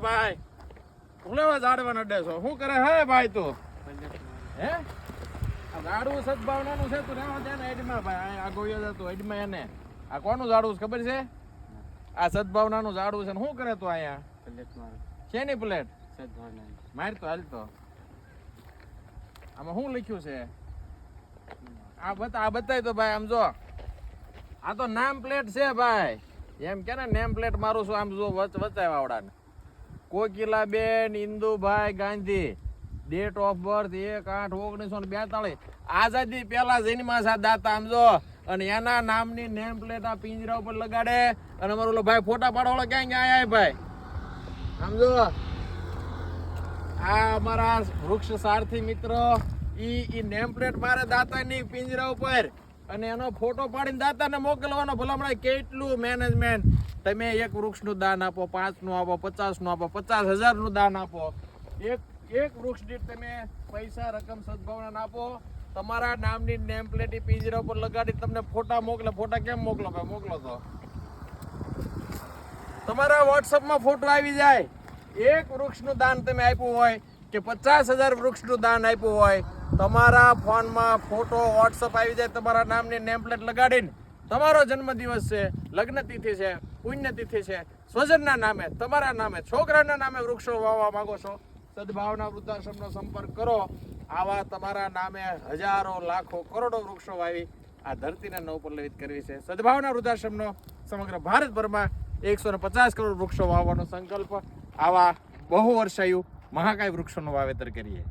ભાઈ ભૂલેવા ઝાડવા નડે છો શું કરે હે ભાઈ તું હે આ ઝાડવું સદભાવનાનું છે તું રહેવા દે ને એડમાં ભાઈ આ ગોયો જતો એડમાં એને આ કોનું ઝાડવું છે ખબર છે આ સદભાવનાનું ઝાડવું છે ને શું કરે તું અહીંયા શેની પ્લેટ માર તો હાલ તો આમાં શું લખ્યું છે આ બતાય તો ભાઈ આમ જો આ તો નામ પ્લેટ છે ભાઈ એમ કે ને નેમ પ્લેટ મારું છું આમ જો વચાય વાવડાને Kokilaben Indubhai Gandhi date of birth 1/8/1942 આઝાદી પહેલા જન્મા છે દાતા આમ જો અને એના નામની નેમ પ્લેટ આ પિંજરા ઉપર લગાડે અને અમારો ઓલો ભાઈ ફોટા પાડવાળો ક્યાં આયા ભાઈ આમ જો આ અમારા વૃક્ષ સારથી મિત્ર ઈ નેમ પ્લેટ મારે દાતાની પિંજરા ઉપર અને એનો ફોટો પાડીને દાતાને મોકલવાનો ભલામણ કેટલું મેનેજમેન્ટ તમે એક વૃક્ષનું દાન આપો 5 નું આપો 50 નું આપો 50,000 નું દાન આપો એક વૃક્ષ દીઠ તમે પૈસા રકમ સદભાવના આપો તમારા નામની નેમ પ્લેટ પિંજરા ઉપર લગાડી તમને ફોટા મોકલે ફોટા કેમ મોકલો ભાઈ મોકલો તો તમારા વોટ્સઅપમાં ફોટો આવી જાય એક વૃક્ષનું દાન તમે આપ્યું હોય કે 50,000 વૃક્ષનું દાન આપ્યું હોય તમારા ફોનમાં ફોટો વોટ્સઅપ આવી જાય તમારા નામની નેમ પ્લેટ લગાડીને તમારો જન્મદિવસ છે લગ્ન તિથિ છે પુણ્ય તિથિ છે સ્વજનના નામે તમારા નામે છોકરાના નામે વૃક્ષો વાવવા માંગો છો સદભાવના વૃદ્ધાશ્રમનો સંપર્ક કરો આવા તમારા નામે હજારો લાખો કરોડો વૃક્ષો વાવી આ ધરતીને નવપલ્લવિત કરવી છે સદભાવના વૃદ્ધાશ્રમનો સમગ્ર ભારતભરમાં 150 કરોડ વૃક્ષો વાવવાનો સંકલ્પ આવા બહુ વર્ષાયુ મહાકાય વૃક્ષોનું વાવેતર કરીએ